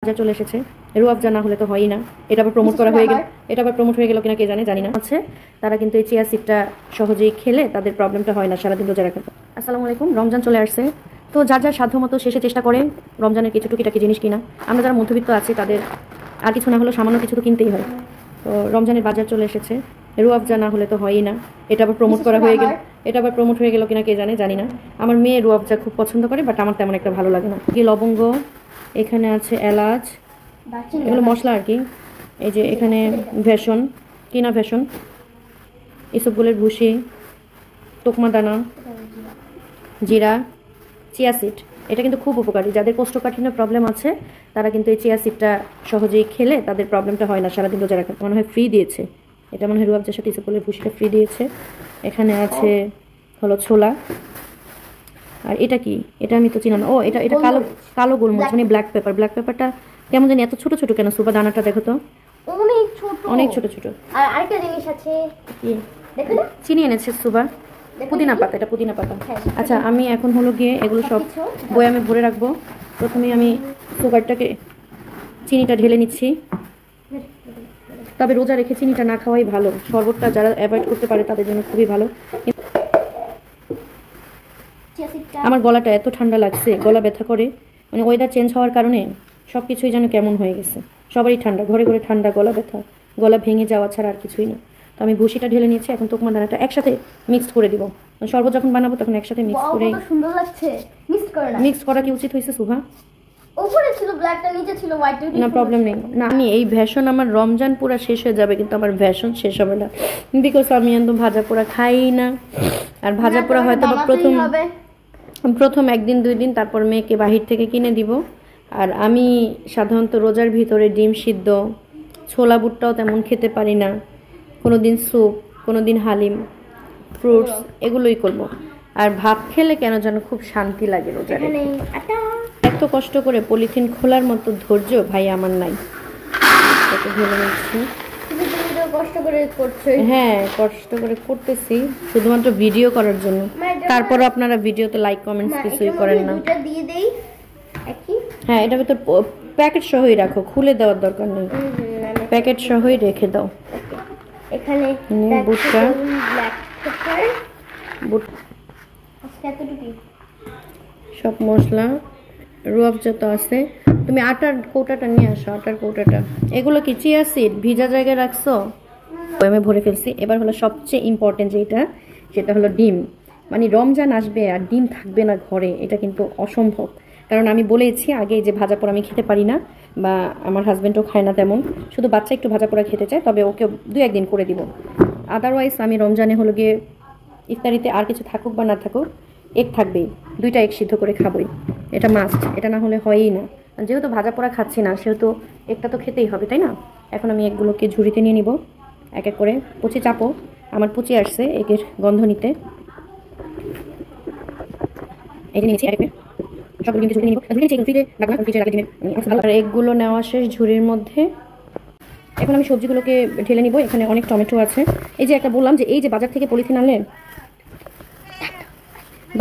বাজার চলে এসেছে। রুয়াবজা না হলে তো হয়ই না। এটা আবার প্রমোট হয়ে গেল কিনা কে জানি না। আছে তারা কিন্তু এই চিয়া সিডটা সহজেই খেলে তাদের প্রবলেমটা হয় না সারাদিন রোজা রাখার। আসসালামু আলাইকুম। রমজান চলে আসছে, তো যার যার সাধ্যমতো শেষে চেষ্টা করে রমজানের কিছু টুকিটাকি জিনিস কিনা। আমরা যারা মধ্যবিত্ত আছি তাদের আর কিছু না হলেও সামান্য কিছু তো কিনতেই হয়। তো রমজানের বাজার চলে এসেছে, রুয়াবজা না হলে তো হয়ই না। এটা আবার প্রমোট হয়ে গেল কিনা কে জানি না। আমার মেয়ে রুয়াবজা খুব পছন্দ করে, বাট আমার তেমন একটা ভালো লাগে না। কি লবঙ্গ, এখানে আছে এলাচ, এগুলো মশলা আর কি। এই যে এখানে ভেষণ, কিনা ভেষণ, এসবগুলোর ভুসি, তোকমা দানা, জিরা, চিয়া সিড। এটা কিন্তু খুব উপকারী। যাদের কোষ্ঠকাঠিন্য প্রবলেম আছে তারা কিন্তু এই চিয়া সিডটা সহজেই খেলে তাদের প্রবলেমটা হয় না সারাদিন রোজা রাখার। মনে হয় ফ্রি দিয়েছে এটা, মনে হয় রুয়াবজার সাথে ইসবগুলোর ভুসিটা ফ্রি দিয়েছে। এখানে আছে হলো ছোলা। আর এটা কি, এটা আমি তো চিনি না। ও এটা কালো গোলমরিচ, মানে ব্ল্যাক পেপার। ব্ল্যাক পেপারটা কেমন জানি এত ছোট ছোট কেন? সুবা দানাটা দেখো তো, অনেক ছোট ছোট। আর আরেকটা জিনিস আছে, কি দেখো না, চিনি এনেছে সুবা। পুদিনা পাতা, এটা পুদিনা পাতা। আচ্ছা, আমি এখন হলো গিয়ে এগুলো সব বয়ামে ভরে রাখবো। প্রথমে আমি সুগারটাকে, চিনিটা ঢেলে নিচ্ছি। তবে রোজা রেখে চিনিটা না খাওয়াই ভালো। শরবতটা যারা অ্যাভয়েড করতে পারে তাদের জন্য খুবই ভালো। আমার গলাটা এত ঠান্ডা লাগছে, গলা ব্যথা করে, মানে ওয়েদার চেঞ্জ হওয়ার কারণে সব কিছুই যেন কেমন হয়ে গেছে। সবারই ঠান্ডা, ঘরে ঘরে ঠান্ডা, গলা ব্যথা, গলা ভেঙে যাওয়া ছাড়া আর কিছুই না। তো আমি ভুসিটা ঢেলে নিয়েছি, এখন তোকমা দানাটা একসাথে মিক্সড করে দিব। শরবত যখন বানাবো তখন একসাথে মিক্স করে। সুন্দর লাগছে। মিক্স করা কি উচিত হয়েছে সুভা? উপরে ছিল ব্ল্যাকটা, নিচে ছিল হোয়াইট। না প্রবলেম নেই। না, আমি এই ভ্যাশন, আমার রমজান পুরো শেষ হয়ে যাবে কিন্তু আমার ভ্যাশন শেষ হবে না, বিকজ আমি একদম ভাজা পোড়া খাই না। আর ভাজা পোড়া হয়তো প্রথম একদিন দুই দিন, তারপর মেয়েকে বাহির থেকে কিনে দিব। আর আমি সাধারণত রোজার ভিতরে ডিম সিদ্ধ, ছোলা বুটটাও তেমন খেতে পারি না। কোনোদিন স্যুপ, কোনোদিন হালিম, ফ্রুটস, এগুলোই করব। আর ভাত খেলে কেন যেন খুব শান্তি লাগে রোজারে। এত কষ্ট করে পলিথিন খোলার মতো ধৈর্য ভাই আমার নাই। হ্যাঁ, কষ্ট করে করতেছি শুধুমাত্র ভিডিও করার জন্য। তারপর আপনারা ভিডিওতে লাইক কমেন্টস কিছুই করেন না। হ্যাঁ, এটা ভিতর প্যাকেট সহই রাখো, খুলে দেওয়ার দরকার নেই, প্যাকেট সহই রেখে দাও। এখানে বুটটা, সব মশলা, রুয়াবজা তো আছে। তুমি আটার কৌটাটা নিয়ে আসো, আটার কৌটাটা। এগুলো কি চিয়া সিড ভিজা জায়গায় রাখছো? আমি ভরে ফেলছি। এবার হলো সবচেয়ে ইম্পর্টেন্ট যেটা, সেটা হলো ডিম। মানে রমজান আসবে আর ডিম থাকবে না ঘরে, এটা কিন্তু অসম্ভব। কারণ আমি বলেছি আগে যে ভাজা পোড়া আমি খেতে পারি না, বা আমার হাজব্যান্ডও খায় না তেমন। শুধু বাচ্চা একটু ভাজা পোড়া খেতে চায়, তবে ওকে 2-1 দিন করে দিব। আদারওয়াইজ আমি রমজানে হলো গিয়ে ইফতারিতে আর কিছু থাকুক বা না থাকুক, এগ থাকবেই, 2টা এগ সিদ্ধ করে খাবই, এটা মাস্ট। এটা না হলে হয়ই না। যেহেতু ভাজা পোড়া খাচ্ছি না সেহেতু এগটা তো খেতেই হবে, তাই না? এখন আমি এগগুলোকে ঝুড়িতে নিয়ে নিব এক এক করে। পুচি চাপো, আমার পুচি আসছে এগের গন্ধ নিতে। এই যে নিয়েছি এক এক সবগুলো কিন্তু ঝুড়ি নিব। আর এগগুলো নেওয়া শেষ ঝুড়ির মধ্যে। এখন আমি সবজিগুলোকে ঢেলে নিব। এখানে অনেক টমেটো আছে। এই যে একটা বললাম যে এই যে বাজার থেকে পলিথিন আনলে,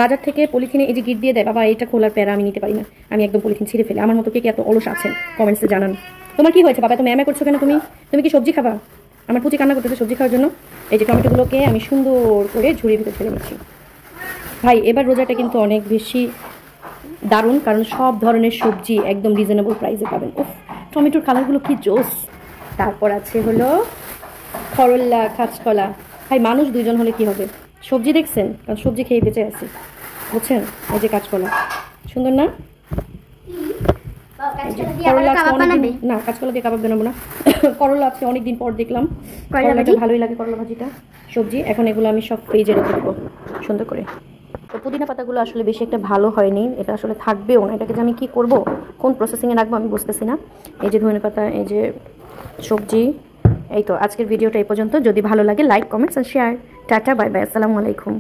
বাজার থেকে পলিথিনে এই যে গিট দিয়ে দেয়, বাবা এটা খোলার প্যারা আমি নিতে পারি না। আমি একদম পলিথিন ছিঁড়ে ফেলি। আমার মতো কে এত অলস আছেন কমেন্টসে জানান। তোমার কি হয়েছে বাবা, এত ম্যামে করছো কেন? তুমি কি সবজি খাবা? আমার পুচি কান্না করতেছে সবজি খাওয়ার জন্য। এই যে টমেটোগুলোকে আমি সুন্দর করে ঝুড়ির ভিতরে ফেলে নিচ্ছি। ভাই এবার রোজাটা কিন্তু অনেক বেশি দারুণ, কারণ সব ধরনের সবজি একদম রিজনেবল প্রাইসে পাবেন। উফ, টমেটোর কালারগুলো কি জোস। তারপর আছে হলো করল্লা, কাঁচকলা। ভাই মানুষ 2 জন হলে কি হবে? সবজি দেখছেন, কারণ সবজি খেয়ে বেঁচে আছি, বুঝছেন? এই যে কাঁচকলা, সুন্দর না? না, কাঁচকলা দিয়ে কাবাব বানাবো না। করলা আজকে অনেকদিন পর দেখলাম, করলাটা ভালোই লাগে, করলা ভাজিটা সবজি। এখন এগুলো আমি সব ফ্রিজে রেখে দেবো সুন্দর করে। তো পুদিনা পাতাগুলো আসলে বেশি একটা ভালো হয়নি, এটা আসলে থাকবেও না। এটাকে যে আমি কী করবো, কোন প্রসেসিংয়ে রাখবো আমি বুঝতেছি না। এই যে ধনে পাতা, এই যে সবজি। এই তো আজকের ভিডিওটা এই পর্যন্ত। যদি ভালো লাগে লাইক কমেন্টস আর শেয়ার। টাটা, বাই বাই, আসসালামু আলাইকুম।